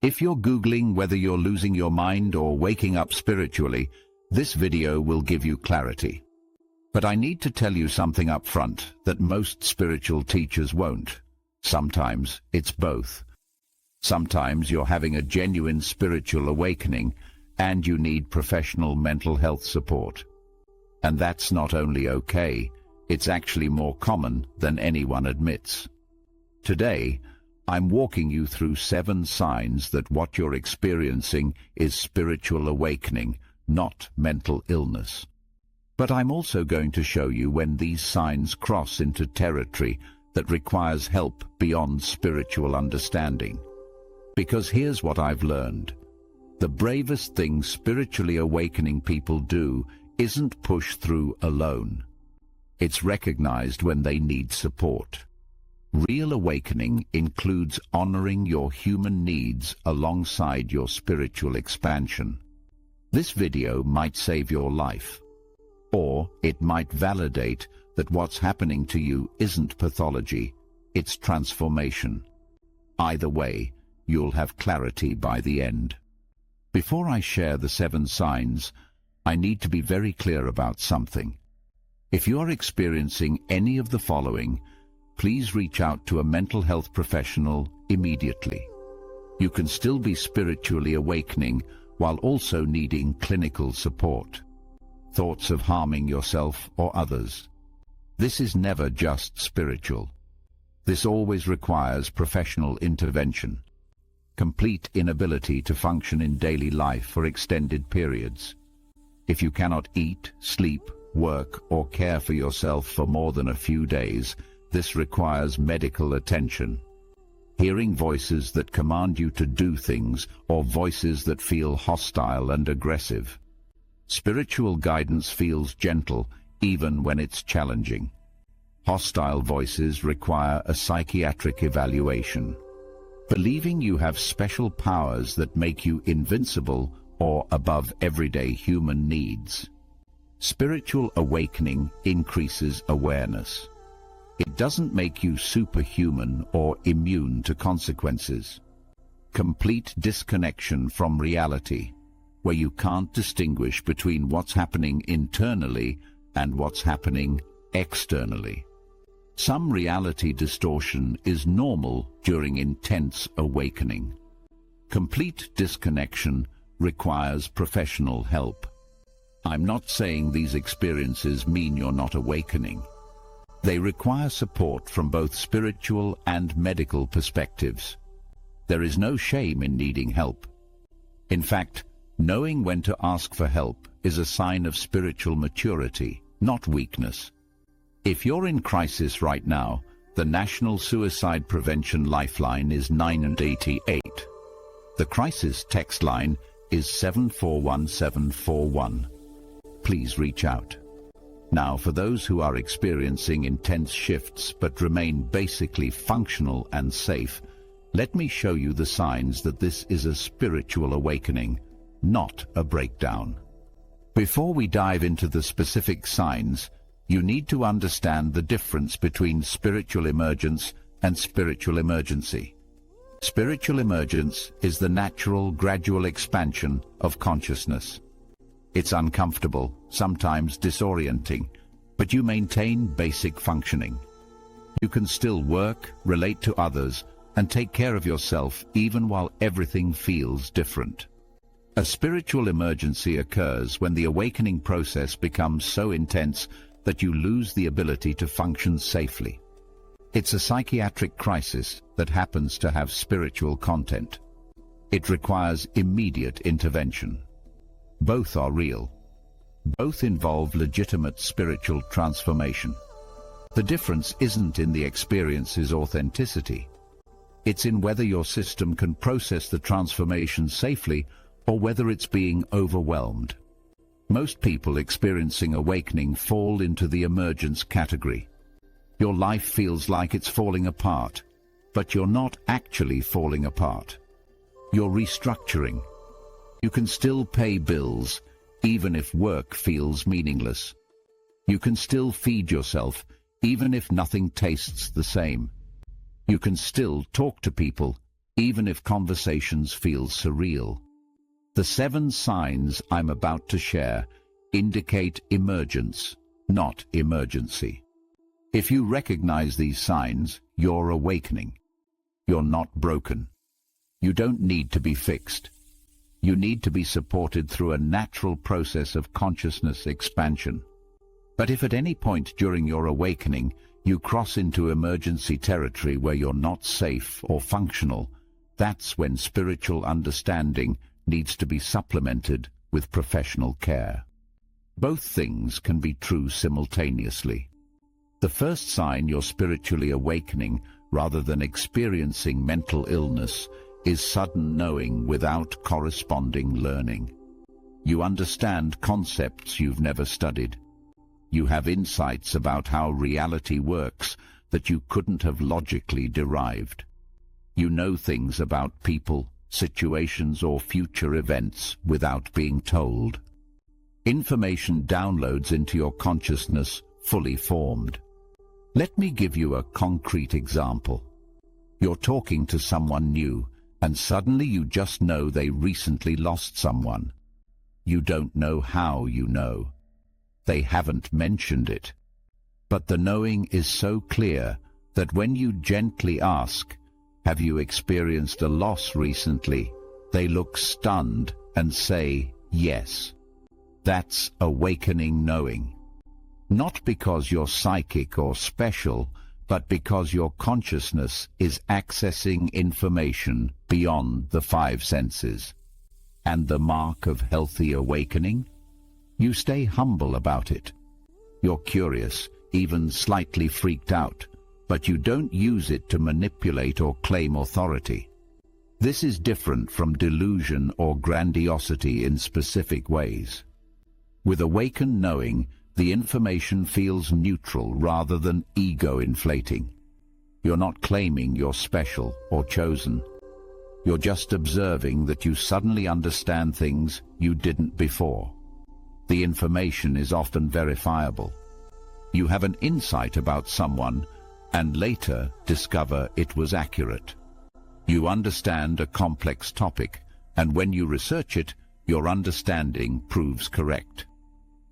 If you're Googling whether you're losing your mind or waking up spiritually, this video will give you clarity. But I need to tell you something up front that most spiritual teachers won't. Sometimes it's both. Sometimes you're having a genuine spiritual awakening and you need professional mental health support. And that's not only okay, it's actually more common than anyone admits. Today, I'm walking you through 7 signs that what you're experiencing is spiritual awakening, not mental illness. But I'm also going to show you when these signs cross into territory that requires help beyond spiritual understanding. Because here's what I've learned. The bravest thing spiritually awakening people do isn't push through alone. It's recognized when they need support. Real awakening includes honoring your human needs alongside your spiritual expansion. This video might save your life, or it might validate that what's happening to you isn't pathology, it's transformation. Either way, you'll have clarity by the end. Before I share the 7 signs, I need to be very clear about something. If you're experiencing any of the following, please reach out to a mental health professional immediately. You can still be spiritually awakening while also needing clinical support. Thoughts of harming yourself or others. This is never just spiritual. This always requires professional intervention. Complete inability to function in daily life for extended periods. If you cannot eat, sleep, work, or care for yourself for more than a few days, this requires medical attention. Hearing voices that command you to do things or voices that feel hostile and aggressive. Spiritual guidance feels gentle even when it's challenging. Hostile voices require a psychiatric evaluation. Believing you have special powers that make you invincible or above everyday human needs. Spiritual awakening increases awareness. It doesn't make you superhuman or immune to consequences. Complete disconnection from reality, where you can't distinguish between what's happening internally and what's happening externally. Some reality distortion is normal during intense awakening. Complete disconnection requires professional help. I'm not saying these experiences mean you're not awakening. They require support from both spiritual and medical perspectives. There is no shame in needing help. In fact, knowing when to ask for help is a sign of spiritual maturity, not weakness. If you're in crisis right now, the National Suicide Prevention Lifeline is 988. The crisis text line is 741741. Please reach out. Now, for those who are experiencing intense shifts but remain basically functional and safe, let me show you the signs that this is a spiritual awakening, not a breakdown. Before we dive into the specific signs, you need to understand the difference between spiritual emergence and spiritual emergency. Spiritual emergence is the natural, gradual expansion of consciousness. It's uncomfortable, sometimes disorienting, but you maintain basic functioning. You can still work, relate to others, and take care of yourself even while everything feels different. A spiritual emergency occurs when the awakening process becomes so intense that you lose the ability to function safely. It's a psychiatric crisis that happens to have spiritual content. It requires immediate intervention. Both are real. Both involve legitimate spiritual transformation. The difference isn't in the experience's authenticity. It's in whether your system can process the transformation safely or whether it's being overwhelmed. Most people experiencing awakening fall into the emergence category. Your life feels like it's falling apart, but you're not actually falling apart. You're restructuring. You can still pay bills, even if work feels meaningless. You can still feed yourself, even if nothing tastes the same. You can still talk to people, even if conversations feel surreal. The 7 signs I'm about to share indicate emergence, not emergency. If you recognize these signs, you're awakening. You're not broken. You don't need to be fixed. You need to be supported through a natural process of consciousness expansion. But if at any point during your awakening you cross into emergency territory where you're not safe or functional, that's when spiritual understanding needs to be supplemented with professional care. Both things can be true simultaneously. The first sign you're spiritually awakening rather than experiencing mental illness is sudden knowing without corresponding learning. You understand concepts you've never studied. You have insights about how reality works that you couldn't have logically derived. You know things about people, situations, or future events without being told. Information downloads into your consciousness fully formed. Let me give you a concrete example. You're talking to someone new, and suddenly you just know they recently lost someone. You don't know how you know. They haven't mentioned it. But the knowing is so clear that when you gently ask, "Have you experienced a loss recently?" they look stunned and say, "Yes." That's awakening knowing. Not because you're psychic or special, but because your consciousness is accessing information beyond the 5 senses. And the mark of healthy awakening? You stay humble about it. You're curious, even slightly freaked out, but you don't use it to manipulate or claim authority. This is different from delusion or grandiosity in specific ways. With awakened knowing, the information feels neutral rather than ego-inflating. You're not claiming you're special or chosen. You're just observing that you suddenly understand things you didn't before. The information is often verifiable. You have an insight about someone and later discover it was accurate. You understand a complex topic, and when you research it, your understanding proves correct.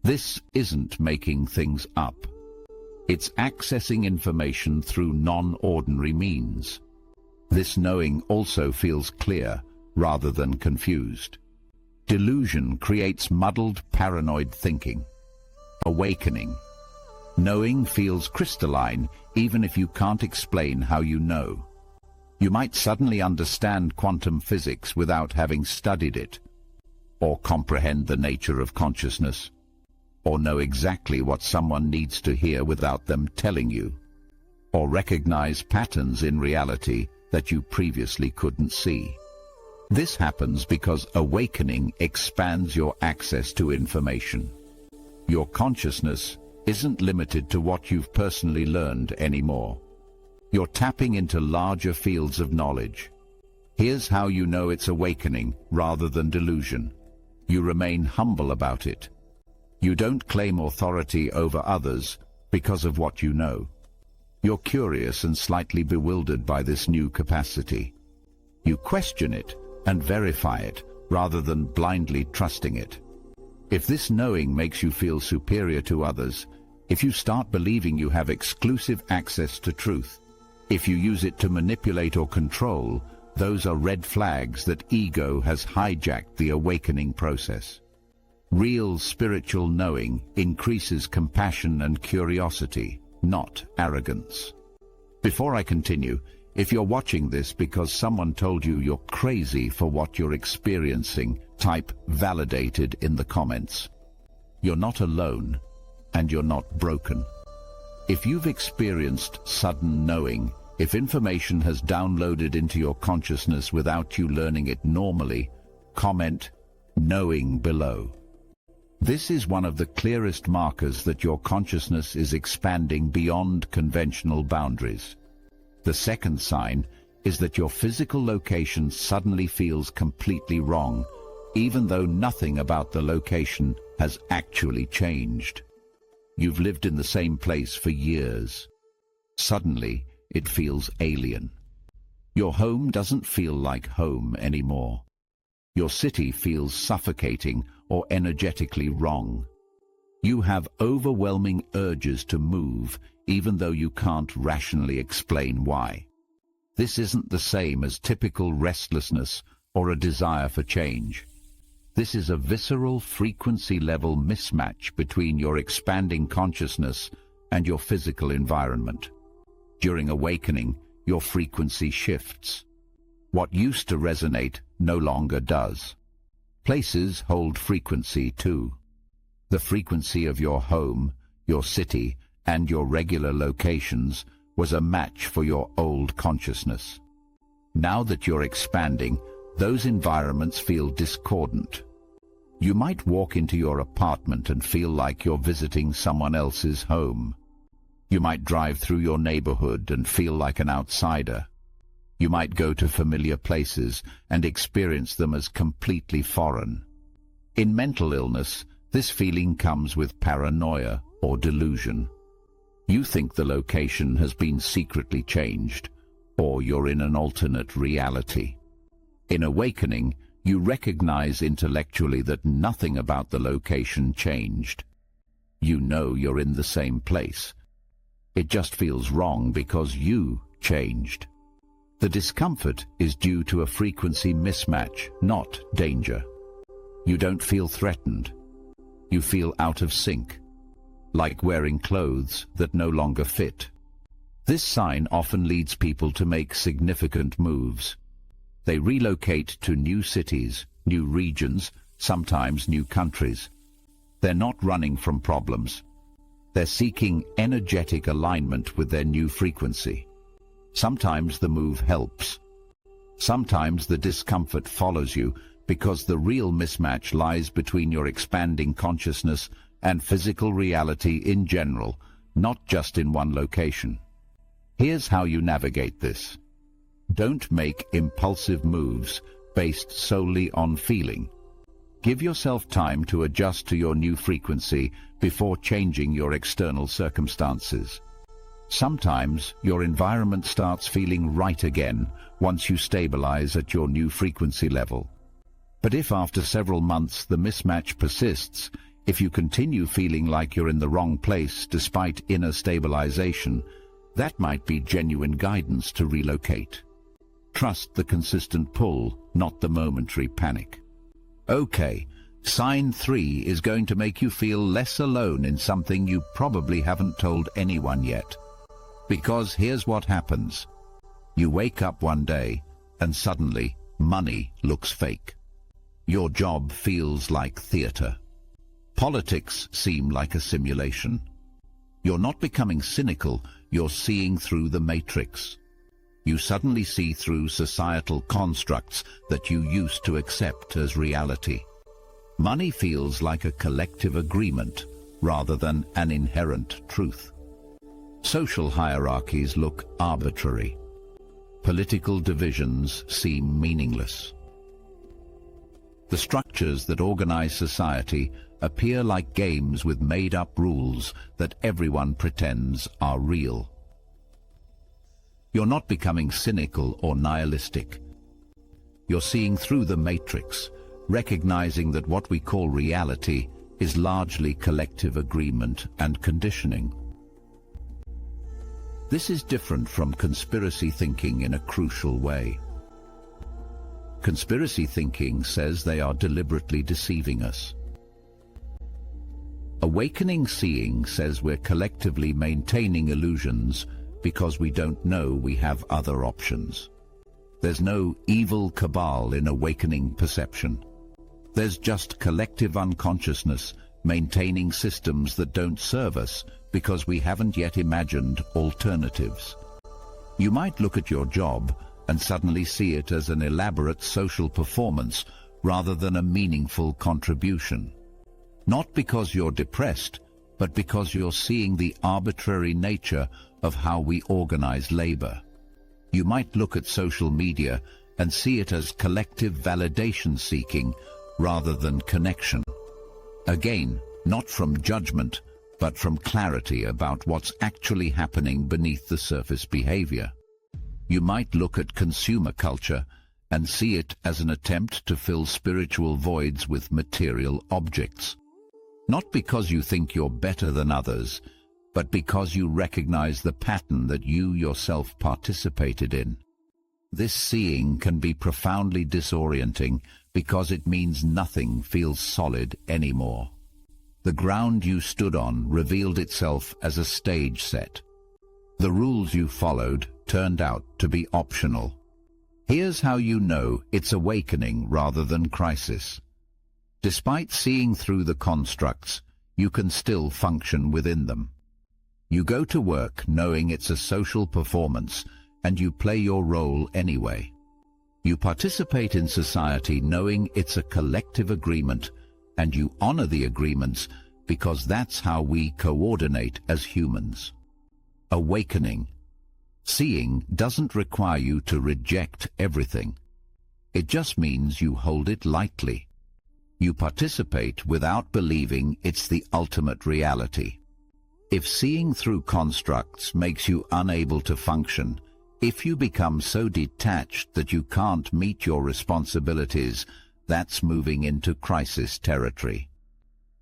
This isn't making things up. It's accessing information through non-ordinary means. This knowing also feels clear rather than confused. Delusion creates muddled, paranoid thinking. Awakening. Knowing feels crystalline even if you can't explain how you know. You might suddenly understand quantum physics without having studied it, or comprehend the nature of consciousness, or know exactly what someone needs to hear without them telling you, or recognize patterns in reality that you previously couldn't see. This happens because awakening expands your access to information. Your consciousness isn't limited to what you've personally learned anymore. You're tapping into larger fields of knowledge. Here's how you know it's awakening rather than delusion. You remain humble about it. You don't claim authority over others because of what you know. You're curious and slightly bewildered by this new capacity. You question it and verify it rather than blindly trusting it. If this knowing makes you feel superior to others, if you start believing you have exclusive access to truth, if you use it to manipulate or control, those are red flags that ego has hijacked the awakening process. Real spiritual knowing increases compassion and curiosity, not arrogance. Before I continue, if you're watching this because someone told you you're crazy for what you're experiencing, type "validated" in the comments. You're not alone, and you're not broken. If you've experienced sudden knowing, if information has downloaded into your consciousness without you learning it normally, comment "knowing" below. This is one of the clearest markers that your consciousness is expanding beyond conventional boundaries. The second sign is that your physical location suddenly feels completely wrong, even though nothing about the location has actually changed. You've lived in the same place for years. Suddenly, it feels alien. Your home doesn't feel like home anymore. Your city feels suffocating or energetically wrong. You have overwhelming urges to move, even though you can't rationally explain why. This isn't the same as typical restlessness or a desire for change. This is a visceral frequency-level mismatch between your expanding consciousness and your physical environment. During awakening, your frequency shifts. What used to resonate no longer does. Places hold frequency too. The frequency of your home, your city, and your regular locations was a match for your old consciousness. Now that you're expanding, those environments feel discordant. You might walk into your apartment and feel like you're visiting someone else's home. You might drive through your neighborhood and feel like an outsider. You might go to familiar places and experience them as completely foreign. In mental illness, this feeling comes with paranoia or delusion. You think the location has been secretly changed, or you're in an alternate reality. In awakening, you recognize intellectually that nothing about the location changed. You know you're in the same place. It just feels wrong because you changed. The discomfort is due to a frequency mismatch, not danger. You don't feel threatened. You feel out of sync, like wearing clothes that no longer fit. This sign often leads people to make significant moves. They relocate to new cities, new regions, sometimes new countries. They're not running from problems. They're seeking energetic alignment with their new frequency. Sometimes the move helps. Sometimes the discomfort follows you because the real mismatch lies between your expanding consciousness and physical reality in general, not just in one location. Here's how you navigate this. Don't make impulsive moves based solely on feeling. Give yourself time to adjust to your new frequency before changing your external circumstances. Sometimes your environment starts feeling right again once you stabilize at your new frequency level. But if after several months the mismatch persists, if you continue feeling like you're in the wrong place despite inner stabilization, that might be genuine guidance to relocate. Trust the consistent pull, not the momentary panic. Okay, sign 3 is going to make you feel less alone in something you probably haven't told anyone yet. Because here's what happens. You wake up one day and suddenly money looks fake. Your job feels like theater. Politics seem like a simulation. You're not becoming cynical, you're seeing through the matrix. You suddenly see through societal constructs that you used to accept as reality. Money feels like a collective agreement rather than an inherent truth. Social hierarchies look arbitrary. Political divisions seem meaningless. The structures that organize society appear like games with made-up rules that everyone pretends are real. You're not becoming cynical or nihilistic. You're seeing through the matrix, recognizing that what we call reality is largely collective agreement and conditioning. This is different from conspiracy thinking in a crucial way. Conspiracy thinking says they are deliberately deceiving us. Awakening seeing says we're collectively maintaining illusions because we don't know we have other options. There's no evil cabal in awakening perception. There's just collective unconsciousness maintaining systems that don't serve us because we haven't yet imagined alternatives. You might look at your job and suddenly see it as an elaborate social performance rather than a meaningful contribution. Not because you're depressed, but because you're seeing the arbitrary nature of how we organize labor. You might look at social media and see it as collective validation seeking rather than connection. Again, not from judgment, but from clarity about what's actually happening beneath the surface behavior. You might look at consumer culture and see it as an attempt to fill spiritual voids with material objects. Not because you think you're better than others, but because you recognize the pattern that you yourself participated in. This seeing can be profoundly disorienting because it means nothing feels solid anymore. The ground you stood on revealed itself as a stage set. The rules you followed turned out to be optional. Here's how you know it's awakening rather than crisis. Despite seeing through the constructs, you can still function within them. You go to work knowing it's a social performance, and you play your role anyway. You participate in society knowing it's a collective agreement, and you honor the agreements because that's how we coordinate as humans. Awakening. Seeing doesn't require you to reject everything. It just means you hold it lightly. You participate without believing it's the ultimate reality. If seeing through constructs makes you unable to function, if you become so detached that you can't meet your responsibilities, that's moving into crisis territory.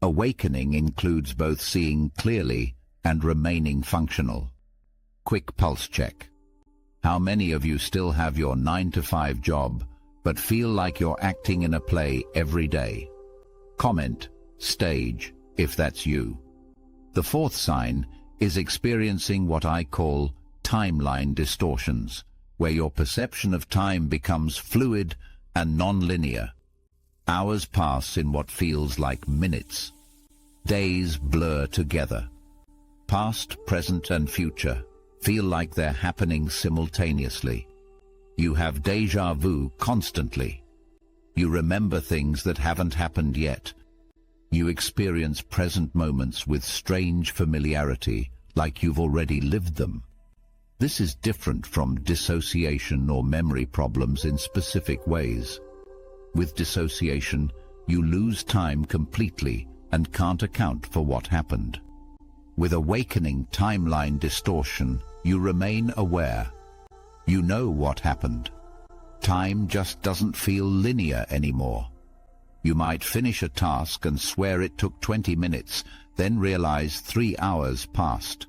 Awakening includes both seeing clearly and remaining functional. Quick pulse check. How many of you still have your 9-to-5 job, but feel like you're acting in a play every day? Comment, stage, if that's you. The fourth sign is experiencing what I call timeline distortions, where your perception of time becomes fluid and non-linear. Hours pass in what feels like minutes. Days blur together. Past, present, and future feel like they're happening simultaneously. You have déjà vu constantly. You remember things that haven't happened yet. You experience present moments with strange familiarity, like you've already lived them. This is different from dissociation or memory problems in specific ways. With dissociation, you lose time completely and can't account for what happened. With awakening timeline distortion, you remain aware. You know what happened. Time just doesn't feel linear anymore. You might finish a task and swear it took 20 minutes, then realize 3 hours passed.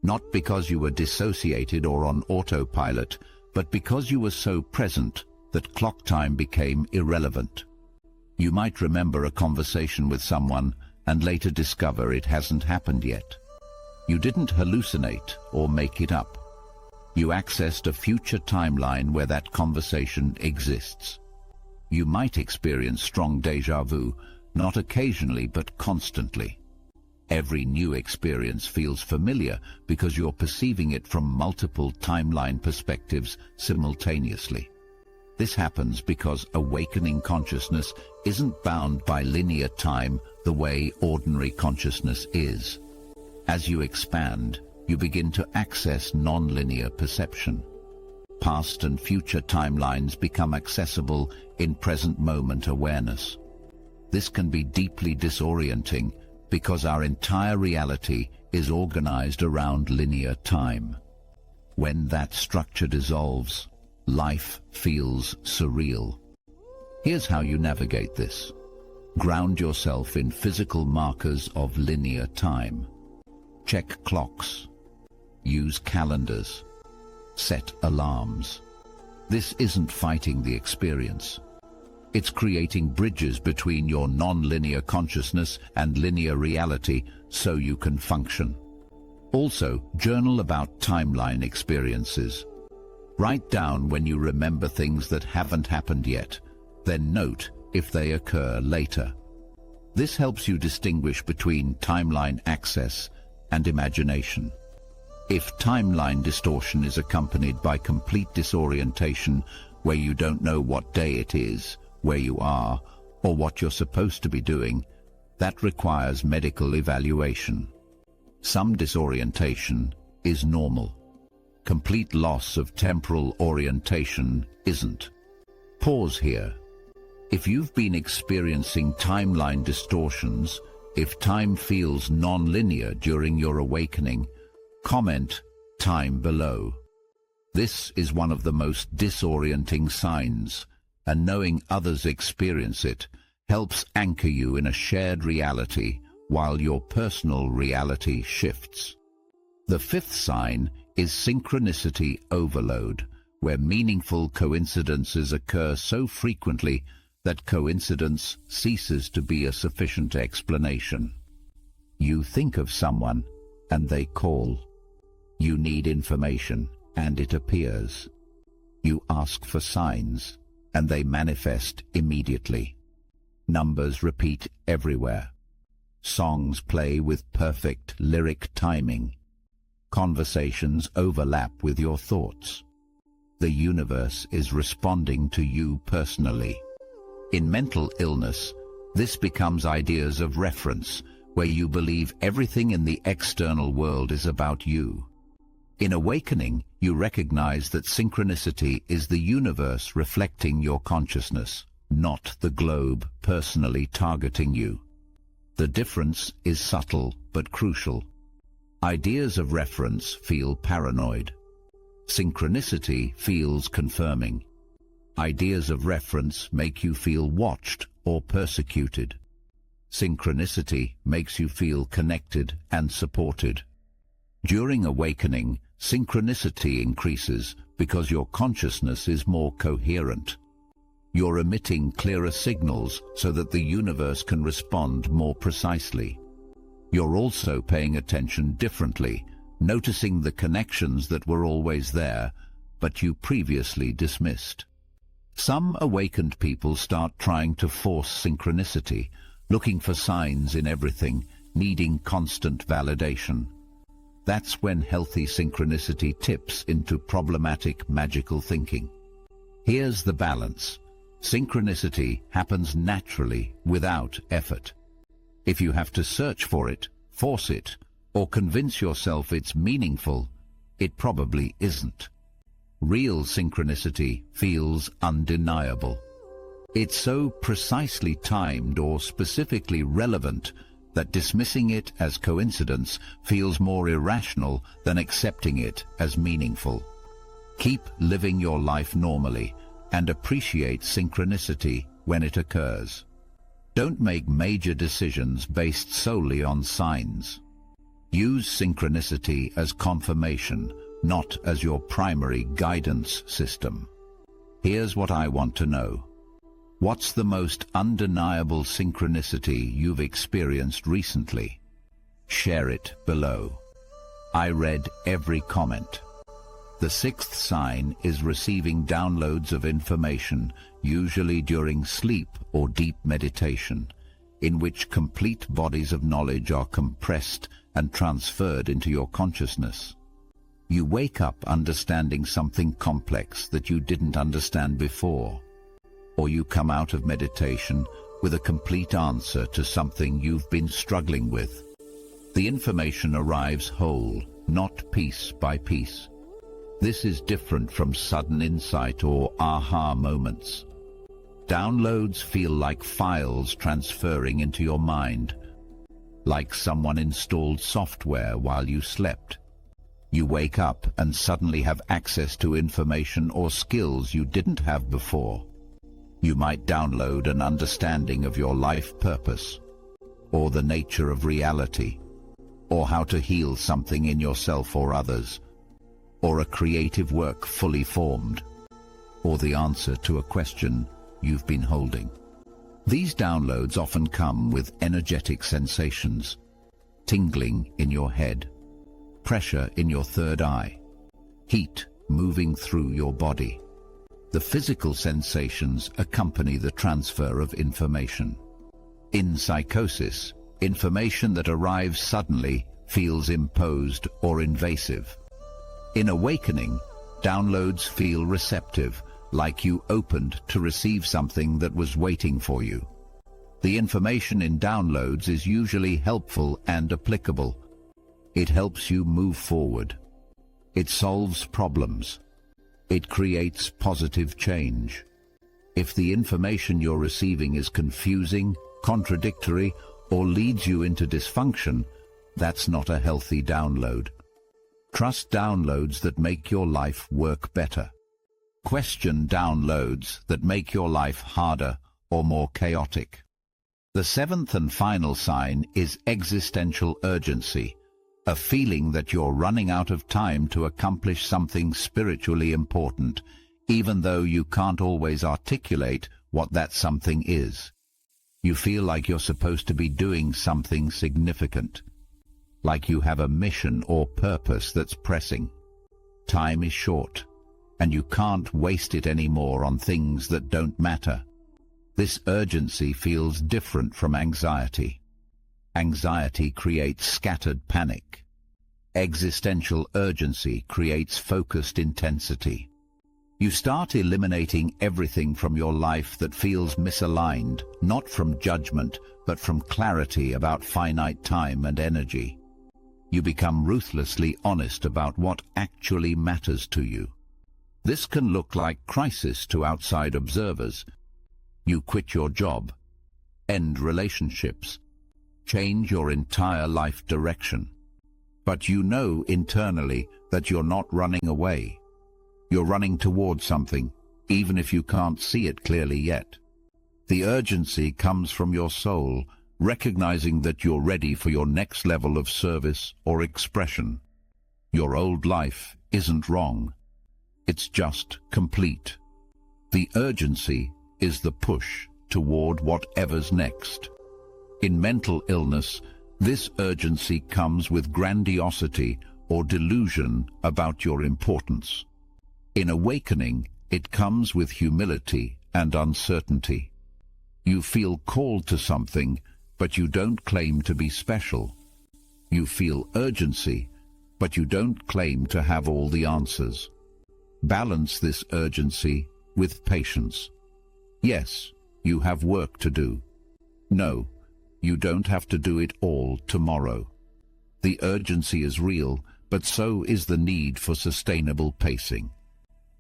Not because you were dissociated or on autopilot, but because you were so present that clock time became irrelevant. You might remember a conversation with someone and later discover it hasn't happened yet. You didn't hallucinate or make it up. You accessed a future timeline where that conversation exists. You might experience strong déjà vu, not occasionally but constantly. Every new experience feels familiar because you're perceiving it from multiple timeline perspectives simultaneously. This happens because awakening consciousness isn't bound by linear time the way ordinary consciousness is. As you expand, you begin to access non-linear perception. Past and future timelines become accessible in present moment awareness. This can be deeply disorienting because our entire reality is organized around linear time. When that structure dissolves, life feels surreal. Here's how you navigate this. Ground yourself in physical markers of linear time. Check clocks. Use calendars. Set alarms. This isn't fighting the experience. It's creating bridges between your non-linear consciousness and linear reality so you can function. Also, journal about timeline experiences. Write down when you remember things that haven't happened yet, then note if they occur later. This helps you distinguish between timeline access and imagination. If timeline distortion is accompanied by complete disorientation, where you don't know what day it is, where you are, or what you're supposed to be doing, that requires medical evaluation. Some disorientation is normal. Complete loss of temporal orientation isn't. Pause here. If you've been experiencing timeline distortions, if time feels non-linear during your awakening, comment time below. This is one of the most disorienting signs, and knowing others experience it helps anchor you in a shared reality while your personal reality shifts. The fifth sign is synchronicity overload, where meaningful coincidences occur so frequently that coincidence ceases to be a sufficient explanation. You think of someone, and they call. You need information, and it appears. You ask for signs, and they manifest immediately. Numbers repeat everywhere. Songs play with perfect lyric timing. Conversations overlap with your thoughts. The universe is responding to you personally. In mental illness, this becomes ideas of reference, where you believe everything in the external world is about you. In awakening, you recognize that synchronicity is the universe reflecting your consciousness, not the globe personally targeting you. The difference is subtle but crucial. Ideas of reference feel paranoid. Synchronicity feels confirming. Ideas of reference make you feel watched or persecuted. Synchronicity makes you feel connected and supported. During awakening, synchronicity increases because your consciousness is more coherent. You're emitting clearer signals so that the universe can respond more precisely. You're also paying attention differently, noticing the connections that were always there, but you previously dismissed. Some awakened people start trying to force synchronicity, looking for signs in everything, needing constant validation. That's when healthy synchronicity tips into problematic magical thinking. Here's the balance. Synchronicity happens naturally, without effort. If you have to search for it, force it, or convince yourself it's meaningful, it probably isn't. Real synchronicity feels undeniable. It's so precisely timed or specifically relevant that dismissing it as coincidence feels more irrational than accepting it as meaningful. Keep living your life normally and appreciate synchronicity when it occurs. Don't make major decisions based solely on signs. Use synchronicity as confirmation, not as your primary guidance system. Here's what I want to know. What's the most undeniable synchronicity you've experienced recently? Share it below. I read every comment. The sixth sign is receiving downloads of information, usually during sleep or deep meditation, in which complete bodies of knowledge are compressed and transferred into your consciousness. You wake up understanding something complex that you didn't understand before, or you come out of meditation with a complete answer to something you've been struggling with. The information arrives whole, not piece by piece. This is different from sudden insight or aha moments. Downloads feel like files transferring into your mind, like someone installed software while you slept. You wake up and suddenly have access to information or skills you didn't have before. You might download an understanding of your life purpose, or the nature of reality, or how to heal something in yourself or others, or a creative work fully formed, or the answer to a question you've been holding. These downloads often come with energetic sensations, tingling in your head, pressure in your third eye, heat moving through your body. The physical sensations accompany the transfer of information. In psychosis, information that arrives suddenly feels imposed or invasive. In awakening, downloads feel receptive, like you opened to receive something that was waiting for you. The information in downloads is usually helpful and applicable. It helps you move forward. It solves problems. It creates positive change. If the information you're receiving is confusing, contradictory, or leads you into dysfunction, that's not a healthy download. Trust downloads that make your life work better. Question downloads that make your life harder or more chaotic. The seventh and final sign is existential urgency, a feeling that you're running out of time to accomplish something spiritually important, even though you can't always articulate what that something is. You feel like you're supposed to be doing something significant, like you have a mission or purpose that's pressing. Time is short, and you can't waste it anymore on things that don't matter. This urgency feels different from anxiety. Anxiety creates scattered panic. Existential urgency creates focused intensity. You start eliminating everything from your life that feels misaligned, not from judgment, but from clarity about finite time and energy. You become ruthlessly honest about what actually matters to you. This can look like crisis to outside observers. You quit your job, end relationships, change your entire life direction. But you know internally that you're not running away. You're running towards something, even if you can't see it clearly yet. The urgency comes from your soul, recognizing that you're ready for your next level of service or expression. Your old life isn't wrong. It's just complete. The urgency is the push toward whatever's next. In mental illness, this urgency comes with grandiosity or delusion about your importance. In awakening, it comes with humility and uncertainty. You feel called to something, but you don't claim to be special. You feel urgency, but you don't claim to have all the answers. Balance this urgency with patience. Yes, you have work to do. No, you don't have to do it all tomorrow. The urgency is real, but so is the need for sustainable pacing.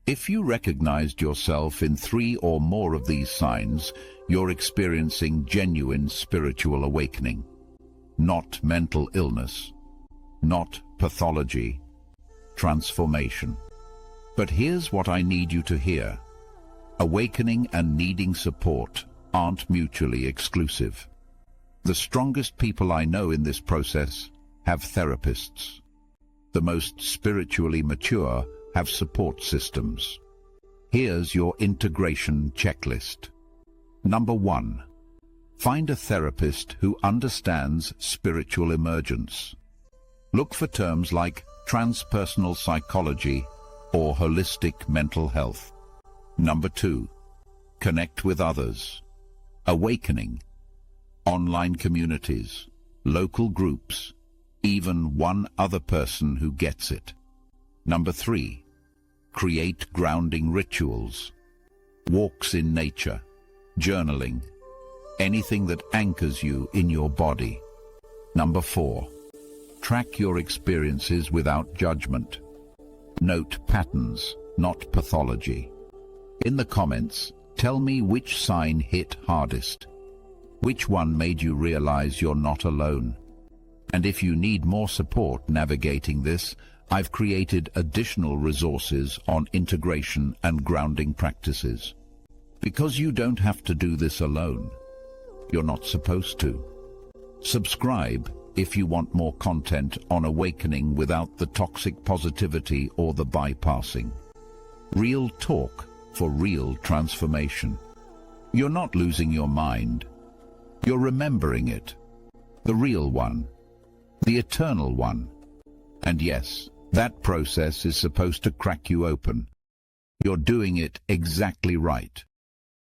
If you recognized yourself in 3 or more of these signs, you're experiencing genuine spiritual awakening. Not mental illness, not pathology, transformation. But here's what I need you to hear. Awakening and needing support aren't mutually exclusive. The strongest people I know in this process have therapists. The most spiritually mature have support systems. Here's your integration checklist. Number 1. Find a therapist who understands spiritual emergence. Look for terms like transpersonal psychology or holistic mental health. Number 2. Connect with others. Awakening. Online communities, local groups, even one other person who gets it. Number 3. Create grounding rituals. Walks in nature, journaling, anything that anchors you in your body. Number 4. Track your experiences without judgment. Note patterns, not pathology. In the comments, tell me which sign hit hardest. Which one made you realize you're not alone? And if you need more support navigating this, I've created additional resources on integration and grounding practices. Because you don't have to do this alone. You're not supposed to. Subscribe if you want more content on awakening without the toxic positivity or the bypassing. Real talk for real transformation. You're not losing your mind. You're remembering it. The real one. The eternal one. And yes, that process is supposed to crack you open. You're doing it exactly right.